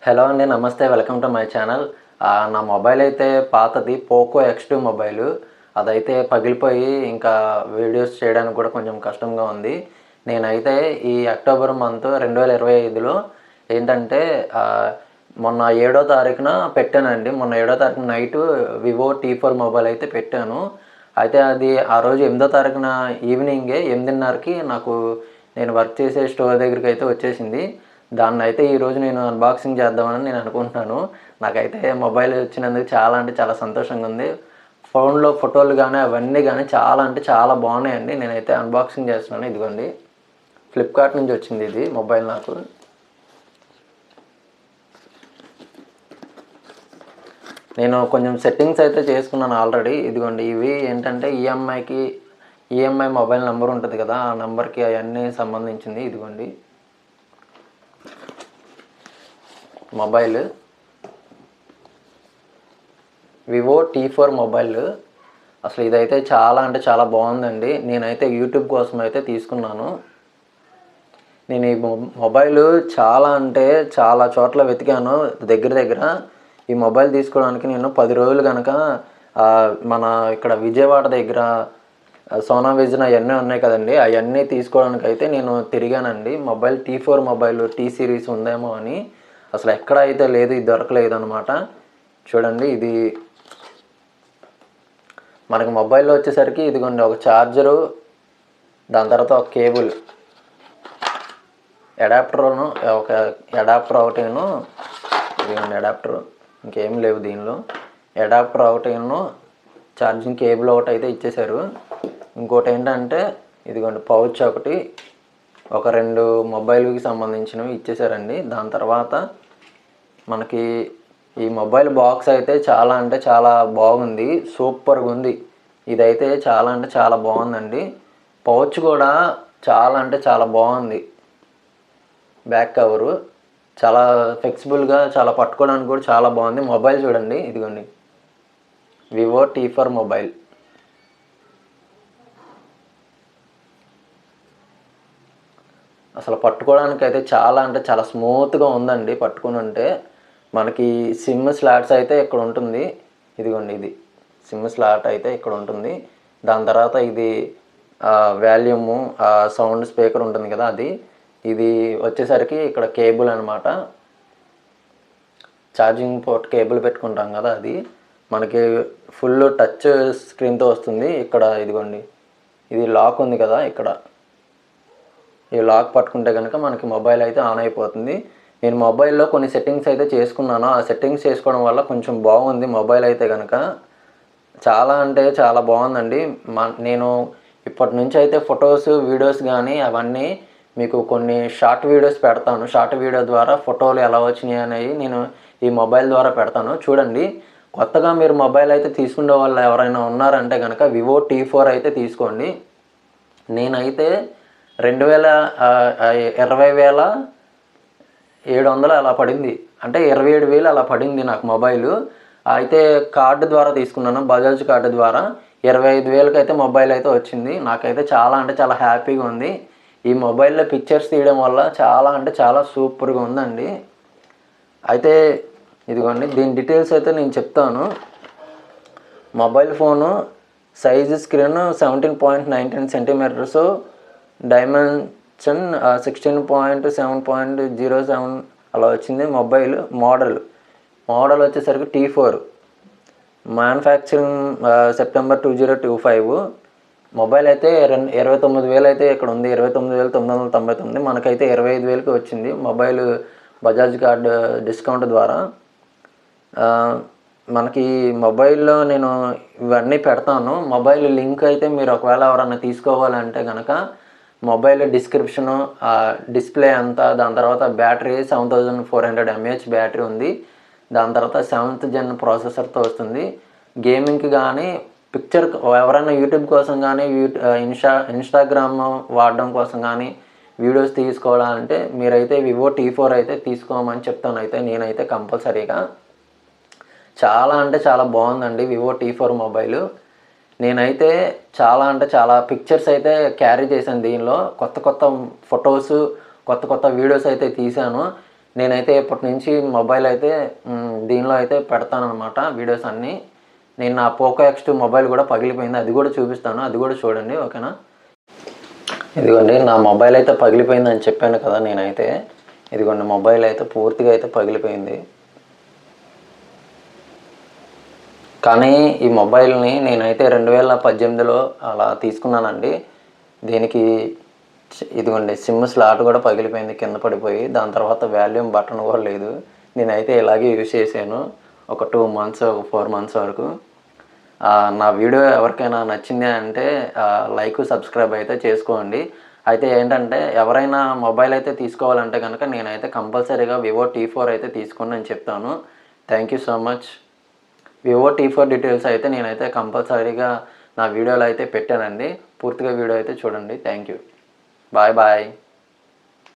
Hello అండి. నమస్తే. Welcome to my channel. నా మొబైల్ అయితే పాతది పోకో X2 మొబైలు. అదైతే పగిలిపోయి ఇంకా వీడియోస్ చేయడానికి కూడా కొంచెం కష్టంగా ఉంది. నేనైతే ఈ అక్టోబర్ మంత్ 2025లో ఏంటంటే మొన్న 7వ తారీఖున పెట్టానండి. మొన్న 7వ తారీఖున నైటు వివో T4 మొబైల్ అయితే పెట్టాను. అయితే అది ఆ రోజు 8వ తారీఖున ఈవినింగే 8:30కి నాకు నేను వర్క్ చేసే స్టోర్ దగ్గరికైతే వచ్చేసింది. దాన్నైతే ఈరోజు నేను అన్బాక్సింగ్ చేద్దామని నేను అనుకుంటున్నాను. నాకైతే మొబైల్ వచ్చినందుకు చాలా అంటే చాలా సంతోషంగా ఉంది. ఫోన్‌లో ఫోటోలు గానీ, అవన్నీ గానీ చాలా అంటే చాలా బాగున్నాయండి. నేనైతే అన్బాక్సింగ్ చేస్తున్నాను. ఇదిగోండి. ఫ్లిప్‌కార్ట్ నుంచి వచ్చింది ఇది మొబైల్ నాకు. నేను కొంచెం సెట్టింగ్స్ అయితే చేసుకున్నాను ఆల్రెడీ. ఇదిగోండి ఇవి ఏంటంటే ఈఎంఐ మొబైల్ నంబర్ ఉంటది కదా! ఆ నంబర్‌కి అయన్నీ సంబంధించింది. ఇదిగోండి. Mobile Vivo T4 mobile. అసలు ఇదైతే చాలా అంటే చాలా బాగుందండి. నేనైతే యూట్యూబ్ కోసం అయితే తీసుకున్నాను. నేను ఈ మొబైలు చాలా అంటే చాలా చోట్ల వెతికాను. దగ్గర దగ్గర ఈ మొబైల్ తీసుకోవడానికి నేను 10 రోజులు గనక మన ఇక్కడ విజయవాడ దగ్గర సోనా విజన్ అవన్నీ ఉన్నాయి కదండీ! అవన్నీ తీసుకోవడానికైతే నేను తిరిగానండి. Mobile T4 mobile T series ఉందేమో అని. అసలు ఎక్కడ అయితే లేదు. ఇది దొరకలేదనమాట. చూడండి ఇది మనకి మొబైల్‌లో వచ్చేసరికి ఇదిగోండి ఒక ఛార్జరు, దాని తర్వాత ఒక కేబుల్, ఒక అడాప్టర్ ఒకటిను, ఇదిగోండి అడాప్టర్, ఇంకేం లేవు దీనిలో. అడాప్టర్ ఒకటిను, ఛార్జింగ్ కేబుల్ ఒకటి అయితే ఇచ్చేశారు. ఇంకోటి ఏంటంటే ఇదిగోండి పౌచ్ ఒకటి, ఒక 2 మొబైల్‌కి సంబంధించినవి ఇచ్చేశారండి. దాని తర్వాత మనకి ఈ మొబైల్ బాక్స్ అయితే చాలా అంటే చాలా బాగుంది. సూపర్‌గా ఉంది. ఇదైతే చాలా అంటే చాలా బాగుందండి. పౌచ్ కూడా చాలా అంటే చాలా బాగుంది. బ్యాక్ కవరు చాలా ఫ్లెక్సిబుల్‌గా, చాలా పట్టుకోవడానికి కూడా చాలా బాగుంది. మొబైల్ చూడండి. ఇదిగోండి వివో T4 మొబైల్. అసలు పట్టుకోవడానికైతే చాలా అంటే చాలా స్మూత్‌గా ఉందండి పట్టుకునుంటే. మనకి సిమ్ స్లాట్స్ అయితే ఇక్కడ ఉంటుంది. ఇదిగోండి ఇది సిమ్ స్లాట్ అయితే ఇక్కడ ఉంటుంది. దాని తర్వాత ఇది వాల్యూము, సౌండ్ స్పీకర్ ఉంటుంది కదా అది. ఇది వచ్చేసరికి ఇక్కడ కేబుల్ అనమాట. ఛార్జింగ్ పోర్ట్ కేబుల్ పెట్టుకుంటాం కదా అది. మనకి ఫుల్ టచ్ స్క్రీన్‌తో వస్తుంది. ఇక్కడ ఇదిగోండి ఇది లాక్ ఉంది కదా ఇక్కడ. ఈ లాక్ పట్టుకుంటే కనుక మనకి మొబైల్ అయితే ఆన్ అయిపోతుంది. నేను మొబైల్‌లో కొన్ని సెట్టింగ్స్ అయితే చేసుకున్నాను. ఆ సెట్టింగ్స్ చేసుకోవడం వల్ల కొంచెం బాగుంది మొబైల్ అయితే గనక. చాలా అంటే చాలా బాగుందండి. నేను ఇప్పటి నుంచి అయితే ఫొటోస్, వీడియోస్ కానీ అవన్నీ మీకు కొన్ని షార్ట్ వీడియోస్ పెడతాను. షార్ట్ వీడియో ద్వారా ఫోటోలు ఎలా వచ్చినాయి అనేవి నేను ఈ మొబైల్ ద్వారా పెడతాను. చూడండి. కొత్తగా మీరు మొబైల్ అయితే తీసుకునే వాళ్ళు ఎవరైనా ఉన్నారంటే కనుక వివో T4 అయితే తీసుకోండి. నేనైతే 20,700 అలా పడింది. అంటే 27,000 అలా పడింది నాకు మొబైలు. అయితే కార్డు ద్వారా తీసుకున్నాను. బజాజ్ కార్డు ద్వారా 25,000కి అయితే మొబైల్ అయితే వచ్చింది. నాకైతే చాలా అంటే చాలా హ్యాపీగా ఉంది. ఈ మొబైల్‌లో పిక్చర్స్ తీయడం వల్ల చాలా అంటే చాలా సూపర్‌గా ఉందండి. అయితే ఇదిగోండి దీని డీటెయిల్స్ అయితే నేను చెప్తాను. Mobile phone size screen 17.19 centimetres, dimension 16.7.07 అలా వచ్చింది. మొబైల్ మోడల్ వచ్చేసరికి T4, మ్యానుఫ్యాక్చరింగ్ సెప్టెంబర్ 2025. మొబైల్ అయితే 29,000 అయితే ఇక్కడ ఉంది. 29,999. మనకైతే 25,000కి వచ్చింది మొబైల్ బజాజ్ కార్డ్ డిస్కౌంట్ ద్వారా. మనకి మొబైల్‌లో నేను ఇవన్నీ పెడతాను. మొబైల్ లింక్ అయితే మీరు ఒకవేళ ఎవరైనా తీసుకోవాలంటే గనక మొబైల్ డిస్క్రిప్షను, డిస్ప్లే అంతా, దాని తర్వాత బ్యాటరీ 7400 mAh బ్యాటరీ ఉంది. దాని తర్వాత 7th జెన్ ప్రాసెసర్‌తో వస్తుంది. గేమింగ్‌కి కానీ, ఎవరైనా యూట్యూబ్ కోసం కానీ, ఇన్‌స్టాగ్రామ్ వాడడం కోసం కానీ, వీడియోస్ తీసుకోవాలంటే మీరైతే వివో T4 అయితే తీసుకోమని చెప్తాను అయితే నేనైతే కంపల్సరీగా. చాలా అంటే చాలా బాగుందండి వివో T4 మొబైలు. నేనైతే చాలా అంటే చాలా పిక్చర్స్ అయితే క్యారీ చేశాను దీనిలో. కొత్త కొత్త ఫొటోసు, కొత్త కొత్త వీడియోస్ అయితే తీశాను. నేనైతే ఇప్పటి నుంచి మొబైల్ అయితే దీనిలో అయితే పెడతానన్నమాట వీడియోస్ అన్నీ. నేను నా పోకో X2 మొబైల్ కూడా పగిలిపోయింది, అది కూడా చూపిస్తాను, అది కూడా చూడండి, ఓకేనా. ఇదిగోండి నా మొబైల్ అయితే పగిలిపోయిందని చెప్పాను కదా నేనైతే. ఇదిగోండి మొబైల్ అయితే పూర్తిగా అయితే పగిలిపోయింది. కానీ ఈ మొబైల్ని నేనైతే 2018లో అలా తీసుకున్నానండి. దీనికి ఇదిగోండి సిమ్ స్లాట్ కూడా పగిలిపోయింది కింద పడిపోయి. దాని తర్వాత వాల్యూమ్ బటన్ కూడా లేదు. నేనైతే ఇలాగే యూజ్ చేశాను ఒక 2 మంత్స్, ఒక 4 మంత్స్ వరకు. నా వీడియో ఎవరికైనా నచ్చింది అంటే లైక్, సబ్స్క్రైబ్ అయితే చేసుకోండి. అయితే ఏంటంటే ఎవరైనా మొబైల్ అయితే తీసుకోవాలంటే కనుక నేనైతే కంపల్సరీగా వివో T4 అయితే తీసుకోండి అని చెప్తాను. Thank you so much. Vivo T4 details అయితే నేనైతే కంపల్సరీగా నా వీడియోలో అయితే పెట్టానండి. పూర్తిగా వీడియో అయితే చూడండి. Thank you. Bye bye.